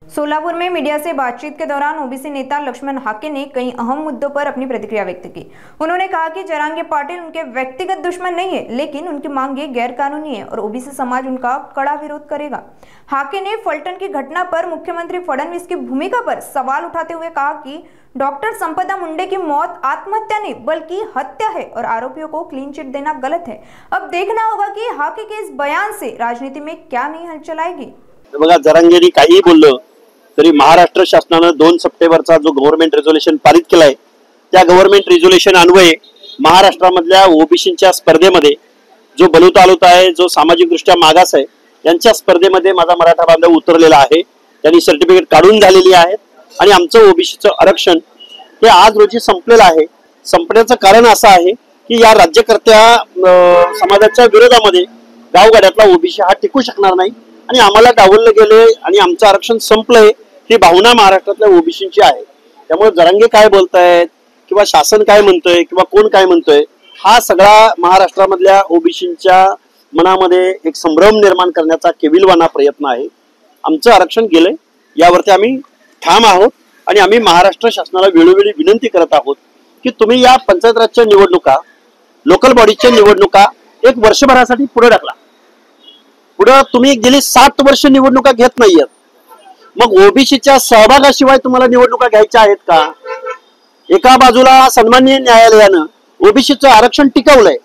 सोलापुर में मीडिया से बातचीत के दौरान ओबीसी नेता लक्ष्मण हाके ने कई अहम मुद्दों पर अपनी प्रतिक्रिया व्यक्त की। उन्होंने कहा कि जरांगे पाटिल उनके व्यक्तिगत दुश्मन नहीं है, लेकिन उनकी मांगे गैर कानूनी है और ओबीसी समाज उनका कड़ा विरोध करेगा। हाके ने फलटन की घटना पर मुख्यमंत्री फडणवीस की भूमिका पर सवाल उठाते हुए कहा कि डॉक्टर संपदा मुंडे की मौत आत्महत्या नहीं बल्कि हत्या है और आरोपियों को क्लीन चिट देना गलत है। अब देखना होगा कि हाके के इस बयान से राजनीति में क्या नई हलचल आएगी। बघा, जरांगेंनी काही बोललं तरी महाराष्ट्र शासनाने 2 सप्टेंबरचा जो गव्हर्नमेंट रेझोल्युशन पारित केलाय त्या गव्हर्नमेंट रेझोल्युशन अन्वये महाराष्ट्रामधल्या ओबीसीच्या स्पर्धेमध्ये जो बलुतालुता आहे, जो सामाजिकदृष्ट्या मागास आहे, यांच्या स्पर्धेमध्ये माझा मराठा बांधव उतरलेला आहे। त्यांनी सर्टिफिकेट काढून झालेली आहेत आणि आमचं ओबीसीचं आरक्षण हे आज रोजी संपलेलं आहे। संपण्याचं कारण असं आहे की या राज्यकर्त्या समाजाच्या विरोधामध्ये गावगाड्यातला ओबीसी हा टिकू शकणार नाही आणि आम्हाला डावललं गेले आणि आमचं आरक्षण संपलंय ही भावना महाराष्ट्रातल्या ओबीसींची आहे। त्यामुळे जरांगे काय बोलतायत किंवा शासन काय म्हणतोय किंवा कोण काय म्हणतोय हा सगळा महाराष्ट्रामधल्या ओबीसींच्या मनामध्ये एक संभ्रम निर्माण करण्याचा केविलवाना प्रयत्न आहे। आमचं आरक्षण गेलंय यावरती आम्ही ठाम आहोत आणि आम्ही महाराष्ट्र शासनाला वेळोवेळी विनंती करत आहोत की तुम्ही या पंचायत राजच्या निवडणुका, लोकल बॉडीच्या निवडणुका एक वर्षभरासाठी पुढे ढकला। पुढे तुम्ही गेली 7 वर्ष निवडणुका घेत नाहीयेत, मग ओबीसीच्या सहभागाशिवाय तुम्हाला निवडणुका घ्यायच्या आहेत का? एका बाजूला सन्माननीय न्यायालयानं ओबीसीचं आरक्षण टिकवलंय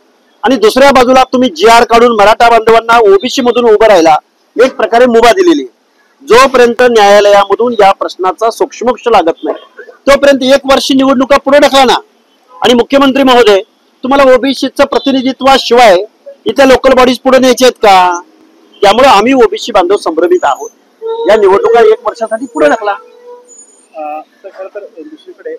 आणि दुसऱ्या बाजूला तुम्ही जीआर काढून मराठा बांधवांना ओबीसी मधून उभं राहायला एक प्रकारे मुभा दिलेली आहे। जोपर्यंत न्यायालयामधून या प्रश्नाचा सोक्षमोक्ष लागत नाही तोपर्यंत 1 वर्ष निवडणुका पुढे ढकला ना। आणि मुख्यमंत्री महोदय, तुम्हाला ओबीसीचं प्रतिनिधित्वाशिवाय इथे लोकल बॉडीज पुढे न्यायचे आहेत का? त्यामुळे आम्ही ओबीसी बांधव संभ्रमित आहोत। या निवडणुका 1 वर्षासाठी पुढे ढकला। तर खरं तर दुसरीकडे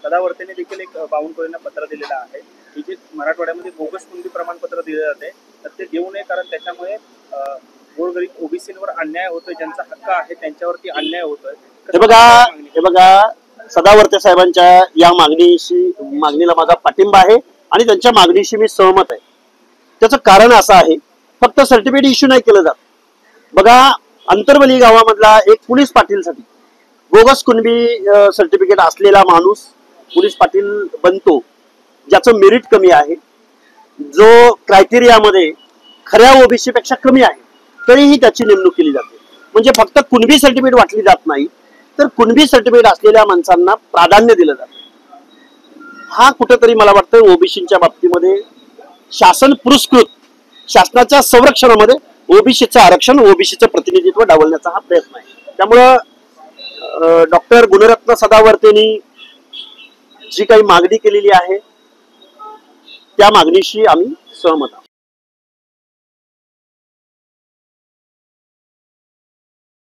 सदावर्तेने देखील एक बावनकुळेंना पत्र दिलेलं आहे की जे मराठवाड्यामध्ये बोगस कुणबी प्रमाणपत्र दिले जाते तर ते देऊ नये, कारण त्याच्यामुळे गोरगरीब ओबीसींवर अन्याय होतोय, ज्यांचा हक्क आहे त्यांच्यावरती अन्याय होतोय। हे बघा, सदावर्ते साहेबांच्या या मागणीला माझा पाठिंबा आहे आणि त्यांच्या मागणीशी मी सहमत आहे। त्याचं कारण असं आहे, फक्त सर्टिफिकेट इश्यू नाही केलं जात। बघा, अंतरवली गावामधला एक पोलीस पाटीलसाठी बोगस कुणबी सर्टिफिकेट असलेला माणूस पोलीस पाटील बनतो, ज्याचं मेरिट कमी आहे, जो क्रायटेरियामध्ये खऱ्या ओबीसी पेक्षा कमी आहे, तरीही त्याची नेमणूक केली जाते। म्हणजे फक्त कुणबी सर्टिफिकेट वाटली जात नाही, तर कुणबी सर्टिफिकेट असलेल्या माणसांना प्राधान्य दिलं जातं। हा कुठेतरी मला वाटतं ओबीसीच्या बाबतीमध्ये शासन पुरस्कृत, शासनाच्या संरक्षणामध्ये ओबीसीचं आरक्षण, ओबीसीचं प्रतिनिधित्व डावलण्याचा हा प्रयत्न आहे। त्यामुळं डॉक्टर गुणरत्न सदावर्तेंनी जी काही मागणी केलेली आहे त्या मागणीशी आम्ही सहमत आहोत।